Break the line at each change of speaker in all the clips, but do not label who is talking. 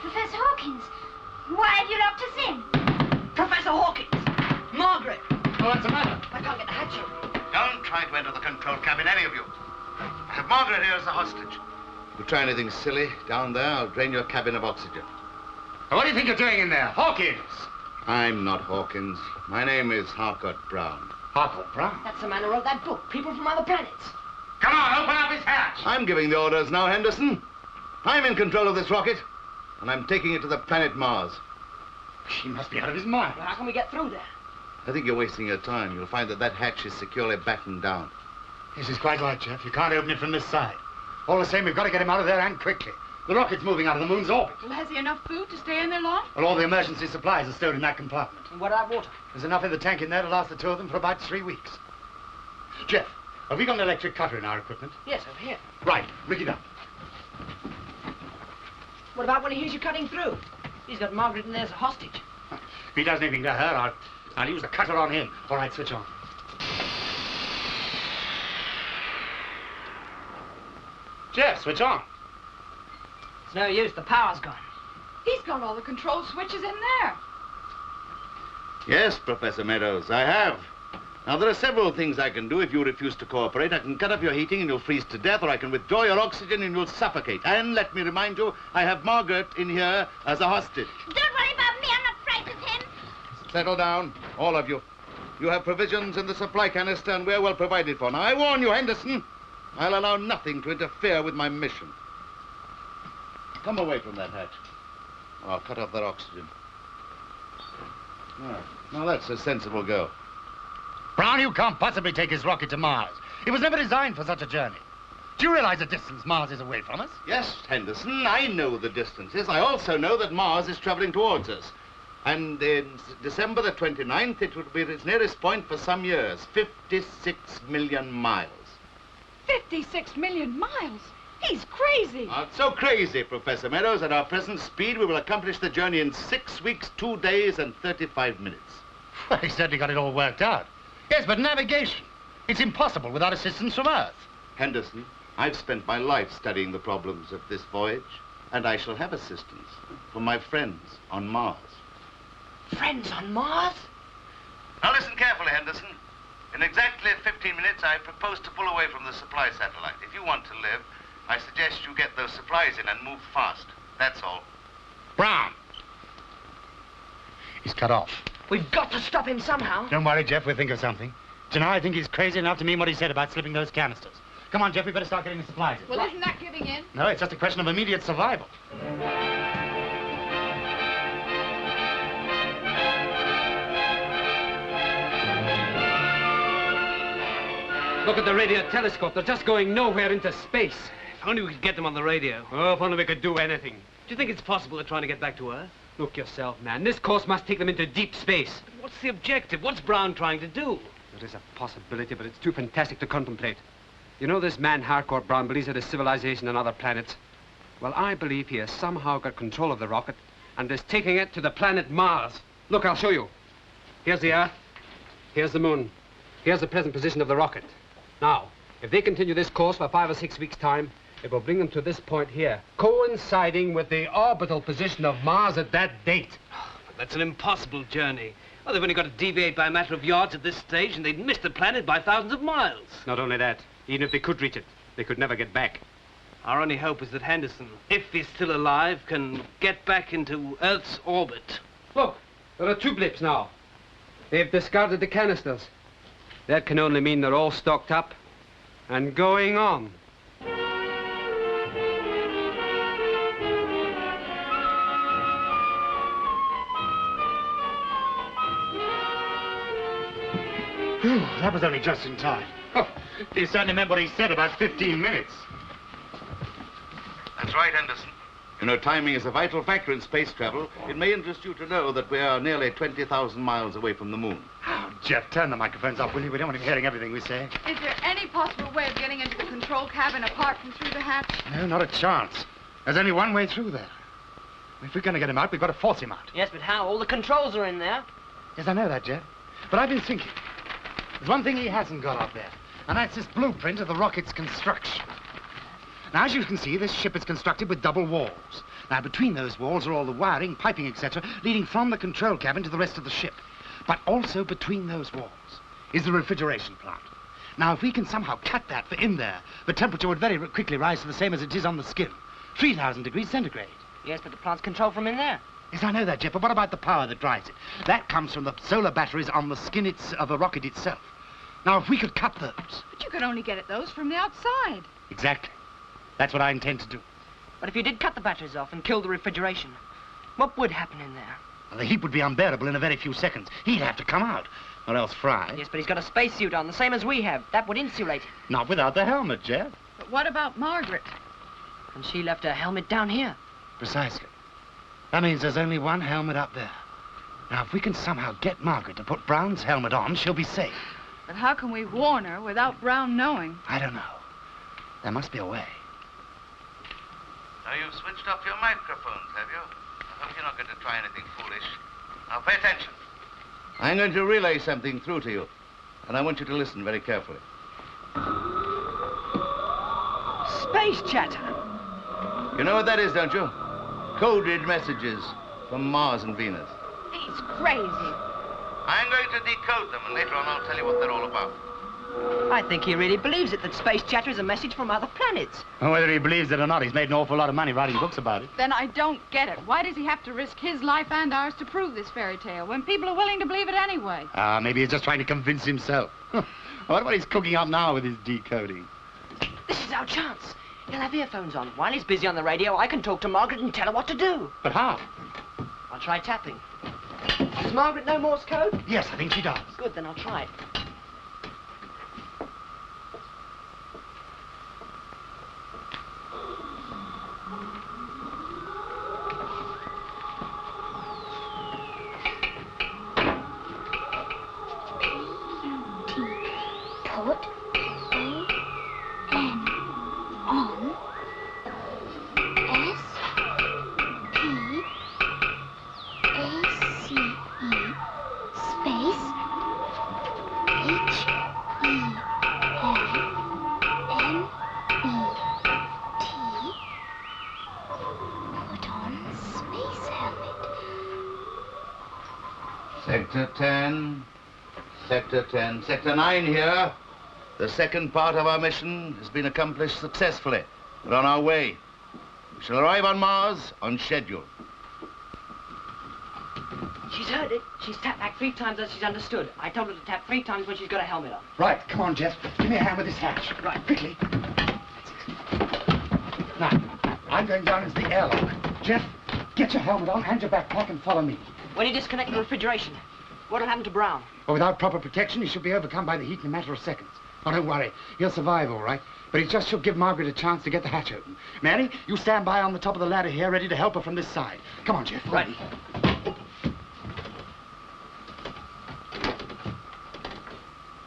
Professor Hawkins, why have you locked us in?
Professor Hawkins! Margaret!
Oh, what's the matter?
I can't get the hatch open.
Don't try to enter the control cabin, any of you. I have Margaret here as a hostage. If you try anything silly down there, I'll drain your cabin of oxygen.
What do you think you're doing in there? Hawkins!
I'm not Hawkins. My name is Harcourt Brown.
Harcourt Brown?
That's the man who wrote that book, People from Other Planets.
Come on, open up his hatch!
I'm giving the orders now, Henderson. I'm in control of this rocket, and I'm taking it to the planet Mars.
He must be out of his mind.
Well, how can we get through there?
I think you're wasting your time. You'll find that hatch is securely battened down.
This is quite right, Jeff. You can't open it from this side. All the same, we've got to get him out of there and quickly. The rocket's moving out of the moon's orbit.
Well, has he enough food to stay in there long?
Well, all the emergency supplies are stored in that compartment.
And what about water?
There's enough in the tank in there to last the two of them for about 3 weeks. Jeff, have we got an electric cutter in our equipment?
Yes, over here.
Right, rig it up.
What about when he hears you cutting through? He's got Margaret in there as a hostage.
If he does anything to her, I'll use the cutter on him. All right, switch on. Jeff, switch on.
It's no use, the power's gone.
He's got all the control switches in there.
Yes, Professor Meadows, I have. Now, there are several things I can do if you refuse to cooperate. I can cut off your heating and you'll freeze to death, or I can withdraw your oxygen and you'll suffocate. And let me remind you, I have Margaret in here as a hostage.
Don't worry about me. I'm not frightened of him.
Settle down, all of you. You have provisions in the supply canister and we're well provided for. Now, I warn you, Henderson, I'll allow nothing to interfere with my mission. Come away from that hatch. I'll cut off that oxygen. Now that's a sensible go.
Brown, you can't possibly take his rocket to Mars. It was never designed for such a journey. Do you realize the distance Mars is away from us?
Yes, Henderson, I know the distances. I also know that Mars is traveling towards us. And in December the 29th, it would be at its nearest point for some years, 56 million miles.
56 million miles? He's crazy.
Not so crazy, Professor Meadows. At our present speed, we will accomplish the journey in 6 weeks, 2 days, and 35 minutes.
Well, he certainly got it all worked out. Yes, but navigation. It's impossible without assistance from Earth.
Henderson, I've spent my life studying the problems of this voyage, and I shall have assistance from my friends on Mars.
Friends on Mars?
Now listen carefully, Henderson. In exactly 15 minutes, I propose to pull away from the supply satellite. If you want to live, I suggest you get those supplies in and move fast. That's all.
Brown! He's cut off.
We've got to stop him somehow.
Don't worry, Jeff, we'll think of something. Do you know, I think he's crazy enough to mean what he said about slipping those canisters. Come on, Jeff, we better start getting the supplies in.
Well, isn't that giving in?
No, it's just a question of immediate survival.
Look at the radio telescope. They're just going nowhere into space.
If only we could get them on the radio.
Oh, if only we could do anything.
Do you think it's possible they're trying to get back to Earth?
Look yourself, man. This course must take them into deep space.
But what's the objective? What's Brown trying to do?
There is a possibility, but it's too fantastic to contemplate. You know, this man Harcourt Brown believes that there's civilization on other planets. Well, I believe he has somehow got control of the rocket and is taking it to the planet Mars. Look, I'll show you. Here's the Earth. Here's the moon. Here's the present position of the rocket. Now, if they continue this course for 5 or 6 weeks' time, it will bring them to this point here, coinciding with the orbital position of Mars at that date.
But that's an impossible journey. Well, they've only got to deviate by a matter of yards at this stage, and they'd miss the planet by thousands of miles.
Not only that, even if they could reach it, they could never get back.
Our only hope is that Henderson, if he's still alive, can get back into Earth's orbit.
Look, there are 2 blips now. They've discarded the canisters. That can only mean they're all stocked up and going on.
Whew, that was only just in time. Oh, he certainly meant what he said about 15 minutes.
That's right, Henderson. You know, timing is a vital factor in space travel. It may interest you to know that we are nearly 20,000 miles away from the moon.
Oh, Jeff, turn the microphones up, will you? We don't want him hearing everything we say.
Is there any possible way of getting into the control cabin apart from through the hatch?
No, not a chance. There's only one way through there. If we're going to get him out, we've got to force him out.
Yes, but how? All the controls are in there.
Yes, I know that, Jeff. But I've been thinking. There's one thing he hasn't got up there, and that's this blueprint of the rocket's construction. Now, as you can see, this ship is constructed with double walls. Now, between those walls are all the wiring, piping, etc., leading from the control cabin to the rest of the ship. But also between those walls is the refrigeration plant. Now, if we can somehow cut that for in there, the temperature would very quickly rise to the same as it is on the skin. 3,000 degrees centigrade.
Yes, but the plant's controlled from in there.
Yes, I know that, Jeff, but what about the power that drives it? That comes from the solar batteries on the skin of a rocket itself. Now, if we could cut those...
But you could only get at those from the outside.
Exactly. That's what I intend to do.
But if you did cut the batteries off and kill the refrigeration, what would happen in there?
Well, the heat would be unbearable in a very few seconds. He'd have to come out, or else fry.
Yes, but he's got a spacesuit on, the same as we have. That would insulate him.
Not without the helmet, Jeff.
But what about Margaret?
And she left her helmet down here.
Precisely. That means there's only one helmet up there. Now, if we can somehow get Margaret to put Brown's helmet on, she'll be safe.
But how can we warn her without Brown knowing?
I don't know. There must be a way.
Now, you've switched off your microphones, have you? I hope you're not going to try anything foolish. Now, pay attention. I'm going to relay something through to you, and I want you to listen very carefully.
Space chatter.
You know what that is, don't you? Coded messages from Mars and Venus.
He's crazy.
I'm going to decode them, and later on I'll tell you what they're all about.
I think he really believes it, that space chatter is a message from other planets.
Well, whether he believes it or not, he's made an awful lot of money writing books about it.
Then I don't get it. Why does he have to risk his life and ours to prove this fairy tale when people are willing to believe it anyway?
Maybe he's just trying to convince himself. I wonder what he's cooking up now with his decoding.
This is our chance. He'll have earphones on. While he's busy on the radio, I can talk to Margaret and tell her what to do.
But how?
I'll try tapping. Does Margaret know Morse code?
Yes, I think she does.
Good, then I'll try it.
Put O-N on S-P-A-C-E space H-E-L-M-E-T. Put on space helmet.
Sector 10. Sector 10. Sector 9 here. The second part of our mission has been accomplished successfully. We're on our way. We shall arrive on Mars on schedule.
She's heard it. She's tapped back 3 times as she's understood. I told her to tap 3 times when she's got a helmet on.
Right, come on, Jeff. Give me a hand with this hatch.
Right.
Quickly. Now, I'm going down into the airlock. Jeff, get your helmet on and your backpack and follow me.
When you disconnect the refrigeration, what'll happen to Brown?
Well, without proper protection, he should be overcome by the heat in a matter of seconds. Oh, don't worry. He'll survive all right. But it just should give Margaret a chance to get the hatch open. Mary, you stand by on the top of the ladder here, ready to help her from this side. Come on, Jeff.
Ready.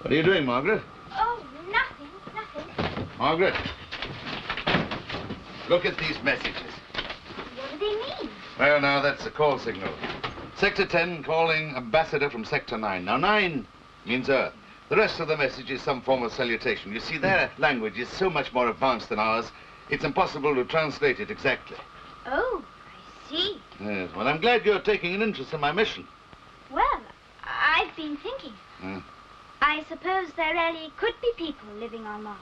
What are you doing, Margaret?
Oh, nothing.
Margaret, look at these messages.
What do they mean?
Well, now, that's a call signal. Sector 10 calling ambassador from Sector 9. Now, 9 means Earth. The rest of the message is some form of salutation. You see, their language is so much more advanced than ours, it's impossible to translate it exactly.
Oh, I see.
Yes, well, I'm glad you're taking an interest in my mission.
Well, I've been thinking. I suppose there really could be people living on Mars.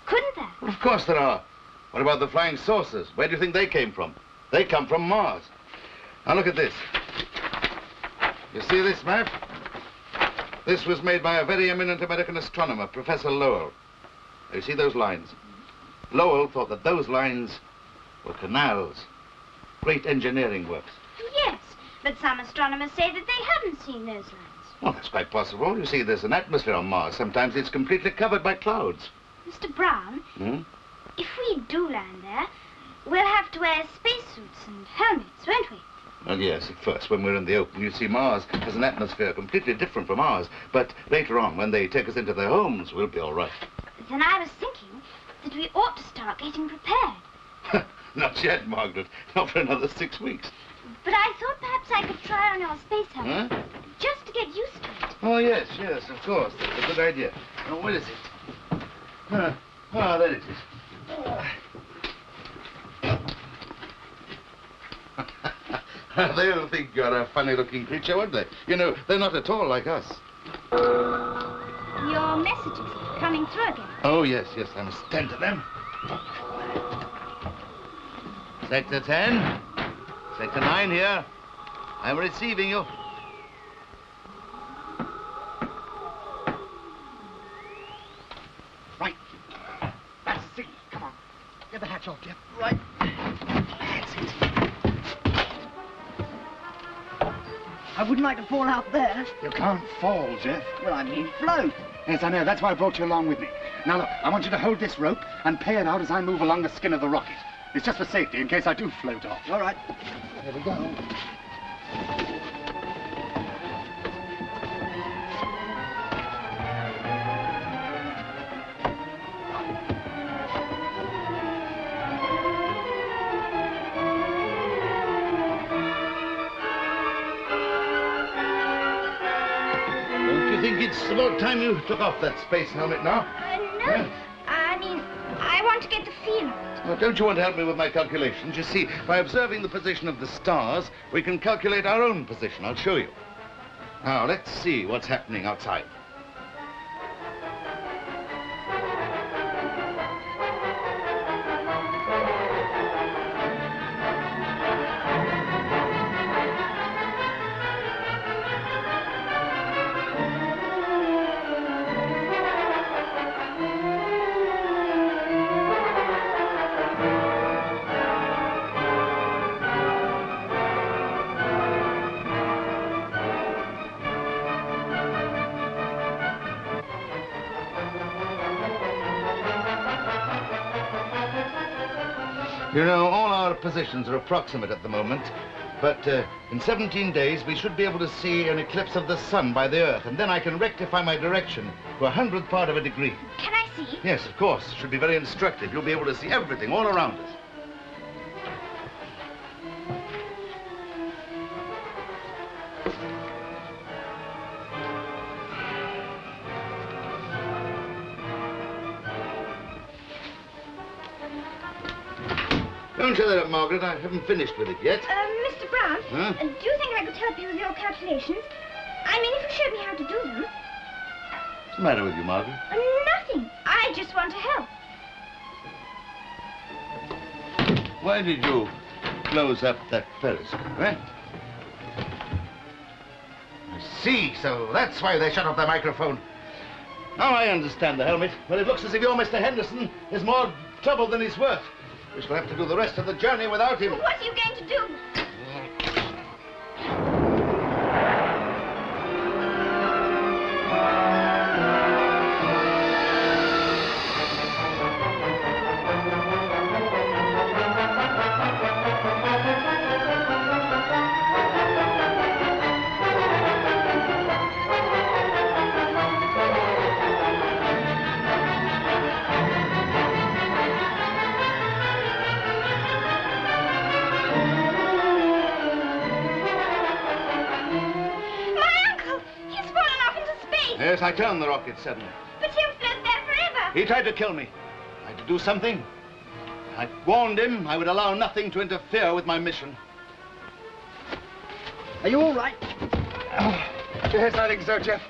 Couldn't there?
Well, of course there are. What about the flying saucers? Where do you think they came from? They come from Mars. Now, look at this. You see this map? This was made by a very eminent American astronomer, Professor Lowell. You see those lines? Lowell thought that those lines were canals. Great engineering works.
Yes, but some astronomers say that they haven't seen those lines.
Well, that's quite possible. You see, there's an atmosphere on Mars. Sometimes it's completely covered by clouds.
Mr. Brown, if we do land there, we'll have to wear spacesuits and helmets, won't we?
Well, yes, at first, when we're in the open, you see Mars has an atmosphere completely different from ours. But later on, when they take us into their homes, we'll be all right.
Then I was thinking that we ought to start getting prepared.
Not yet, Margaret. Not for another 6 weeks.
But I thought perhaps I could try on your space helmet, just to get used to it.
Oh, yes, of course. That's a good idea. Now, where is it? There it is. They'll think you're a funny-looking creature, won't they? You know, they're not at all like us.
Your messages coming through again.
Oh, yes, I must tend to them. Sector 10. Sector 9 here. I'm receiving you.
Right. That's it. Come on. Get the hatch off, Jeff.
Right.
That's it.
I wouldn't like to fall out there.
You can't fall, Jeff.
Well, I mean float.
Yes, I know. That's why I brought you along with me. Now, look, I want you to hold this rope and pay it out as I move along the skin of the rocket. It's just for safety, in case I do float off.
All right.
There we go.
Don't you think it's about time you took off that space helmet now?
No.
Yeah.
I mean, I want to get the feel of it.
Well, don't you want to help me with my calculations? You see, by observing the position of the stars, we can calculate our own position. I'll show you. Now, let's see what's happening outside. You know, all our positions are approximate at the moment, but in 17 days we should be able to see an eclipse of the sun by the Earth, and then I can rectify my direction to 100th part of a degree.
Can I see?
Yes, of course. It should be very instructive. You'll be able to see everything all around us. Don't show that up, Margaret. I haven't finished with it yet.
Mr. Brown,
Huh?
do you think I could help you with your calculations? I mean, if you showed me how to do them.
What's the matter with you, Margaret?
Nothing. I just want to help.
Why did you close up that periscope, eh? I see, so that's why they shut off the microphone. Now I understand the helmet. Well, it looks as if your Mr. Henderson is more trouble than he's worth. We shall have to do the rest of the journey without him.
What are you going to do?
Yes, I turned the rocket suddenly.
But he'll float there forever.
He tried to kill me. I had to do something. I warned him I would allow nothing to interfere with my mission.
Are you all right?
Oh, yes, I think so, Jeff.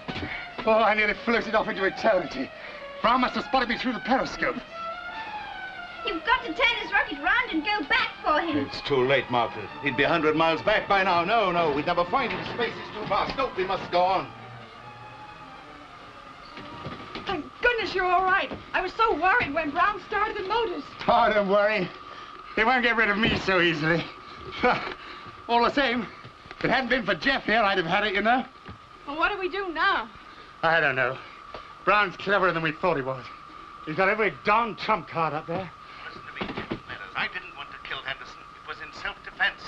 Oh, I nearly floated off into eternity. Brown must have spotted me through the periscope.
You've got to turn this rocket round and go back for him.
It's too late, Margaret. He'd be 100 miles back by now. No, we'd never find him. Space is too vast. No, we must go on.
Thank goodness you're all right. I was so worried when Brown started the motors.
Oh, don't worry. They won't get rid of me so easily. All the same, if it hadn't been for Jeff here, I'd have had it, you know.
Well, what do we do now?
I don't know. Brown's cleverer than we thought he was. He's got every darn trump card up there.
Listen to me, Meadows. I didn't want to kill Henderson. It was in self-defense.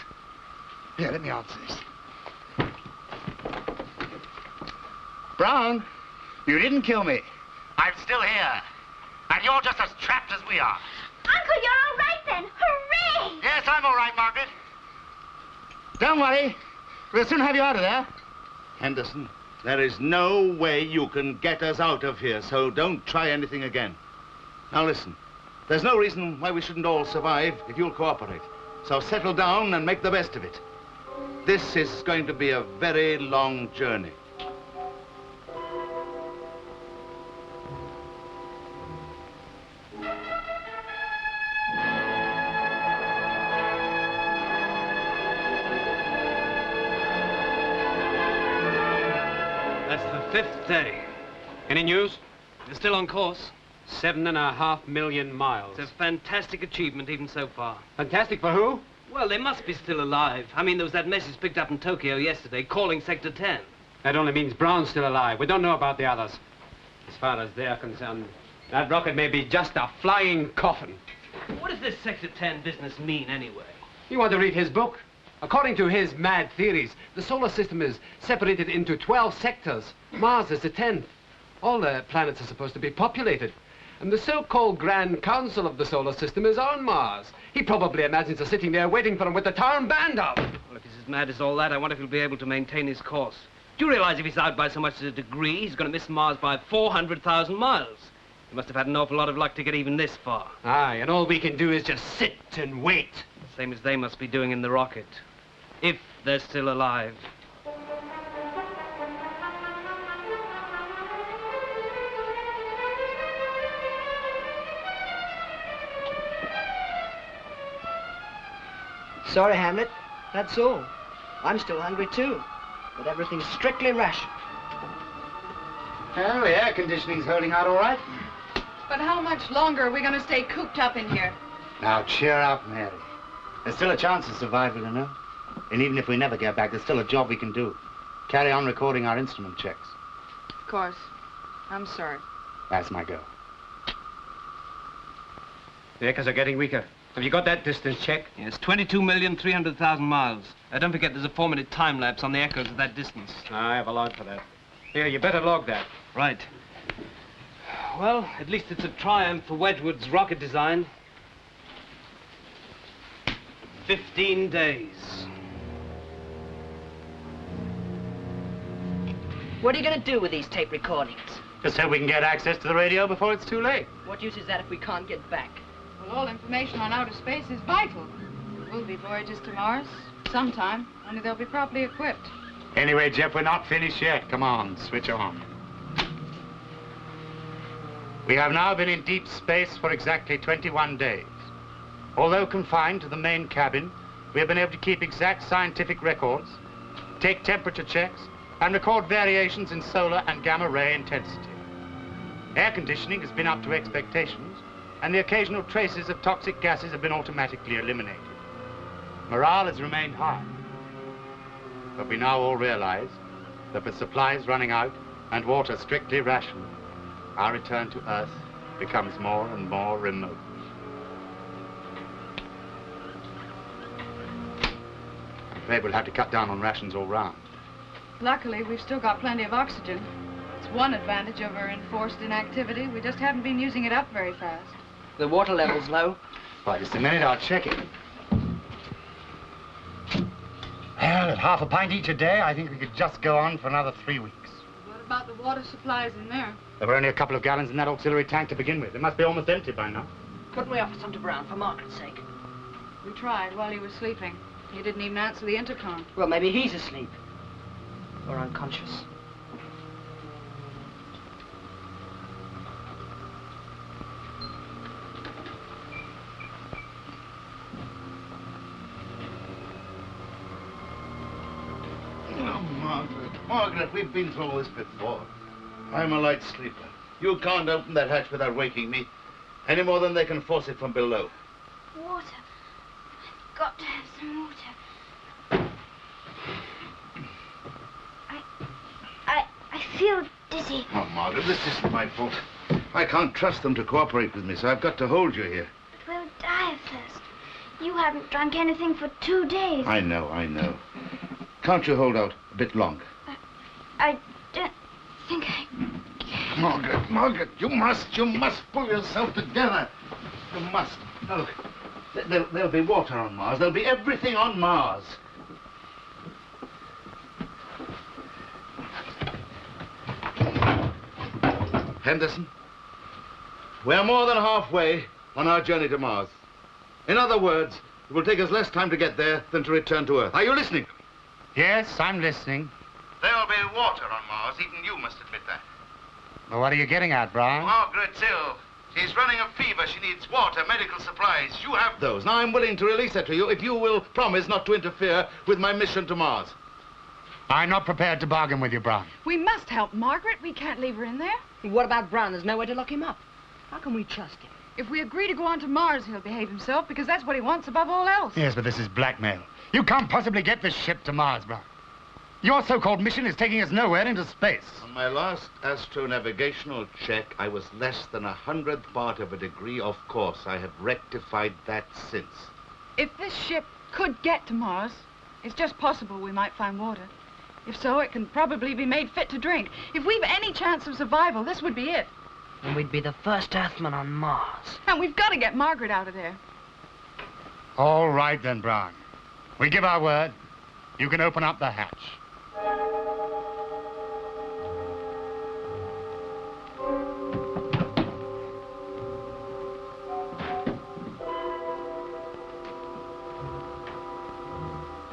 Here, let me answer this. Brown, you didn't kill me. I'm still here. And you're just as trapped as we are.
Uncle, you're all right then. Hooray!
Yes, I'm all right, Margaret. Don't worry. We'll soon have you out of there.
Henderson, there is no way you can get us out of here, so don't try anything again. Now listen, there's no reason why we shouldn't all survive if you'll cooperate. So settle down and make the best of it. This is going to be a very long journey.
That's the 5th day.
Any news?
They're still on course.
7.5 million miles.
It's a fantastic achievement even so far.
Fantastic for who?
Well, they must be still alive. I mean, there was that message picked up in Tokyo yesterday calling Sector 10.
That only means Brown's still alive. We don't know about the others. As far as they're concerned, that rocket may be just a flying coffin.
What does this Sector 10 business mean, anyway?
You want to read his book? According to his mad theories, the solar system is separated into 12 sectors. Mars is the 10th. All the planets are supposed to be populated. And the so-called Grand Council of the solar system is on Mars. He probably imagines us sitting there waiting for him with the town band up.
Well, if he's as mad as all that, I wonder if he'll be able to maintain his course. Do you realize if he's out by so much as a degree, he's going to miss Mars by 400,000 miles? He must have had an awful lot of luck to get even this far.
Aye, and all we can do is just sit and wait.
Same as they must be doing in the rocket. If they're still alive.
Sorry, Hamlet. That's all. I'm still hungry, too. But everything's strictly rationed.
Well, the air conditioning's holding out all right.
But how much longer are we going to stay cooped up in here?
Now, cheer up, Mary. There's still a chance of survival, you know. And even if we never get back, there's still a job we can do. Carry on recording our instrument checks.
Of course. I'm sorry.
That's my go.
The echoes are getting weaker. Have you got that distance check?
Yes, 22,300,000 miles. Don't forget there's a 4-minute time lapse on the echoes at that distance.
I have a log for that. Here, you better log that.
Right. Well, at least it's a triumph for Wedgwood's rocket design. 15 days.
What are you going to do with these tape recordings?
Just hope we can get access to the radio before it's too late.
What use is that if we can't get back?
Well, all information on outer space is vital. There will be voyages to Mars sometime, only they'll be properly equipped.
Anyway, Jeff, we're not finished yet. Come on, switch on. We have now been in deep space for exactly 21 days. Although confined to the main cabin, we have been able to keep exact scientific records, take temperature checks, and record variations in solar and gamma ray intensity. Air conditioning has been up to expectations, and the occasional traces of toxic gases have been automatically eliminated. Morale has remained high. But we now all realize that with supplies running out and water strictly rationed, our return to Earth becomes more and more remote. I'm afraid we'll have to cut down on rations all round.
Luckily, we've still got plenty of oxygen. It's one advantage over enforced inactivity. We just haven't been using it up very fast.
The water level's low.
Why, just a minute, I'll check it. Well, at half a pint each a day, I think we could just go on for another 3 weeks.
What about the water supplies in there?
There were only a couple of gallons in that auxiliary tank to begin with. It must be almost empty by now.
Couldn't we offer some to Brown for Margaret's sake?
We tried while he was sleeping. He didn't even answer the intercom.
Well, maybe he's asleep. Or unconscious.
Oh, Margaret, Margaret, we've been through all this before. I'm a light sleeper. You can't open that hatch without waking me, any more than they can force it from below.
Water. I've got to have some water. I feel dizzy.
Oh, Margaret, this isn't my fault. I can't trust them to cooperate with me, so I've got to hold you here.
But we'll die of thirst. You haven't drunk anything for 2 days.
I know. Can't you hold out a bit longer?
I don't think I can.
Margaret, you must pull yourself together. You must. Now, look, there'll be water on Mars. There'll be everything on Mars. Henderson, we're more than halfway on our journey to Mars. In other words, it will take us less time to get there than to return to Earth. Are you listening?
Yes, I'm listening.
There'll be water on Mars. Even you must admit that.
Well, what are you getting at, Brown?
Margaret's ill. She's running a fever. She needs water, medical supplies. You have those. Now, I'm willing to release her to you if you will promise not to interfere with my mission to Mars.
I'm not prepared to bargain with you, Brown.
We must help Margaret. We can't leave her in there.
What about Brown? There's no way to lock him up. How can we trust him?
If we agree to go on to Mars, he'll behave himself because that's what he wants above all else.
Yes, but this is blackmail. You can't possibly get this ship to Mars, Brown. Your so-called mission is taking us nowhere into space.
On my last astronavigational check, I was less than 100th part of a degree off course. I have rectified that since.
If this ship could get to Mars, it's just possible we might find water. If so, it can probably be made fit to drink. If we've any chance of survival, this would be it.
And we'd be the first Earthman on Mars.
And we've got to get Margaret out of there.
All right, then, Brown. We give our word. You can open up the hatch.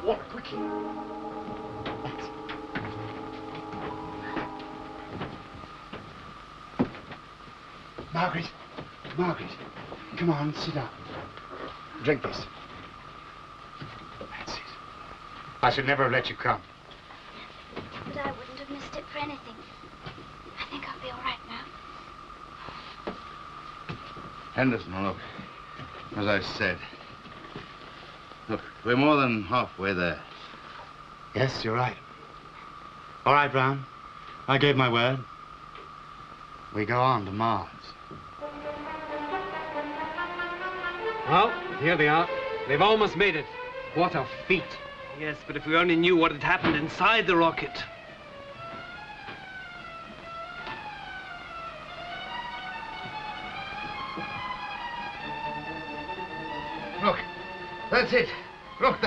Water, quickly. Margaret, Margaret, come on, sit down. Drink this. That's it. I should never have let you come.
But I wouldn't have missed it for anything. I think I'll be all right now.
Henderson, look, as I said, look, we're more than halfway there.
Yes, you're right. All right, Brown. I gave my word. We go on to Mars.
Well, here they are. They've almost made it. What a feat.
Yes, but if we only knew what had happened inside the rocket.
Look, that's it. Look,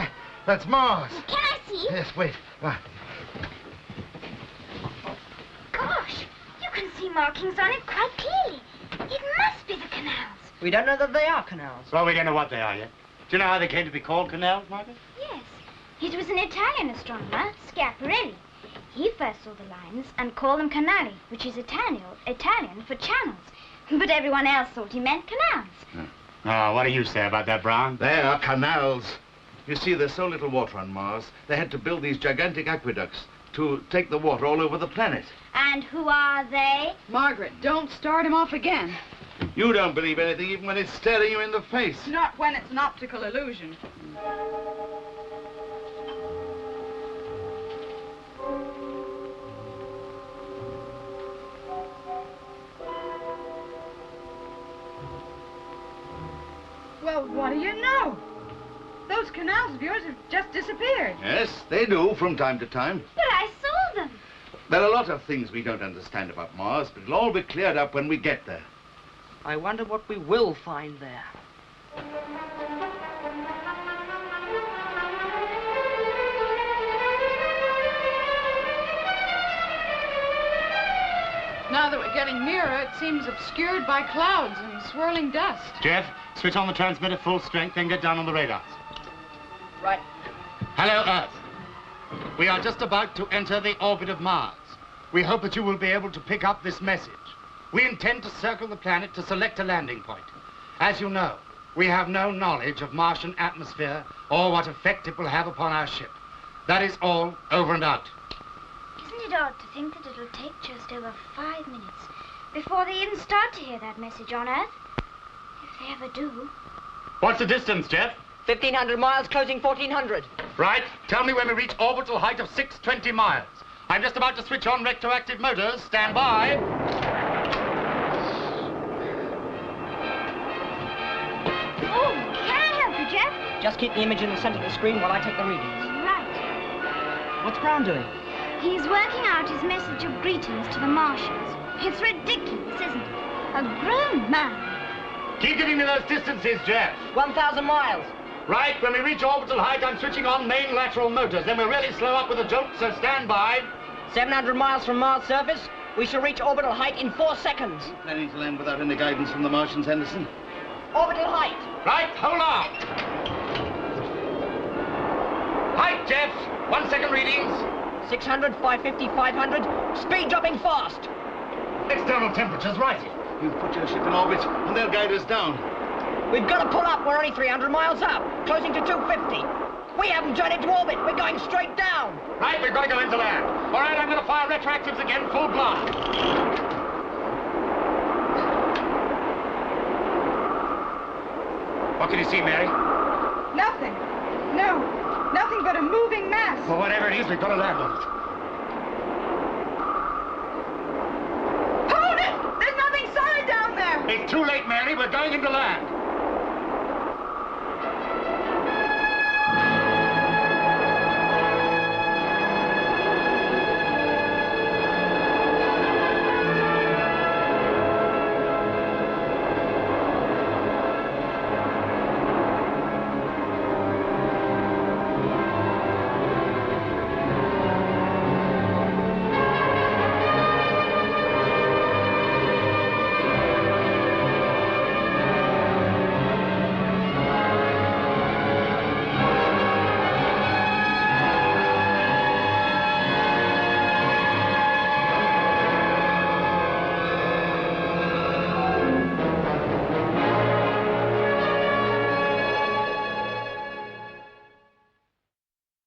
that's Mars.
Can I see?
Yes, wait.
Gosh, you can see markings on it quite clearly. It must be the canals.
We don't know that they are canals.
Well, we don't know what they are yet. Do you know how they came to be called canals, Margaret?
Yes. It was an Italian astronomer, Schiaparelli. He first saw the lines and called them canali, which is Italian for channels. But everyone else thought he meant canals.
Oh, what do you say about that, Brown?
They are canals. You see, there's so little water on Mars, they had to build these gigantic aqueducts to take the water all over the planet.
And who are they?
Margaret, don't start him off again.
You don't believe anything even when it's staring you in the face.
Not when it's an optical illusion. Well, what do you know? Those canals of yours have just disappeared.
Yes, they do from time to time.
But I saw them.
There are a lot of things we don't understand about Mars, but it'll all be cleared up when we get there.
I wonder what we will find there.
Now that we're getting nearer, it seems obscured by clouds and swirling dust.
Jeff, switch on the transmitter full strength, then get down on the radars.
Right.
Hello, Earth. We are just about to enter the orbit of Mars. We hope that you will be able to pick up this message. We intend to circle the planet to select a landing point. As you know, we have no knowledge of Martian atmosphere or what effect it will have upon our ship. That is all, over and out.
Isn't it odd to think that it'll take just over 5 minutes before they even start to hear that message on Earth? If they ever do.
What's the distance, Jeff?
1,500 miles, closing 1,400.
Right. Tell me when we reach orbital height of 620 miles. I'm just about to switch on retroactive motors. Stand by.
Oh, can I help you, Jeff?
Just keep the image in the center of the screen while I take the readings.
Right.
What's Brown doing?
He's working out his message of greetings to the Martians. It's ridiculous, isn't it? A grown man.
Keep giving me those distances, Jeff.
1,000 miles.
Right, when we reach orbital height, I'm switching on main lateral motors. Then we'll really slow up with a jolt, so stand by.
700 miles from Mars surface. We shall reach orbital height in 4 seconds.
Planning to land without any guidance from the Martians, Henderson?
Orbital height.
Right, hold on. Height Jeff. 1 second readings.
600, 550, 500. Speed dropping fast.
External temperature's rising.
You've put your ship in orbit, and they'll guide us down.
We've got to pull up. We're only 300 miles up, closing to 250. We haven't turned into orbit. We're going straight down.
Right, we've got to go into land. All right, I'm going to fire retroactives again, full blast. What can you see, Mary?
Nothing. No, nothing but a moving mass.
Well, whatever it is, we've got to land on it.
Hold it! There's nothing solid down there.
It's too late, Mary. We're going into land.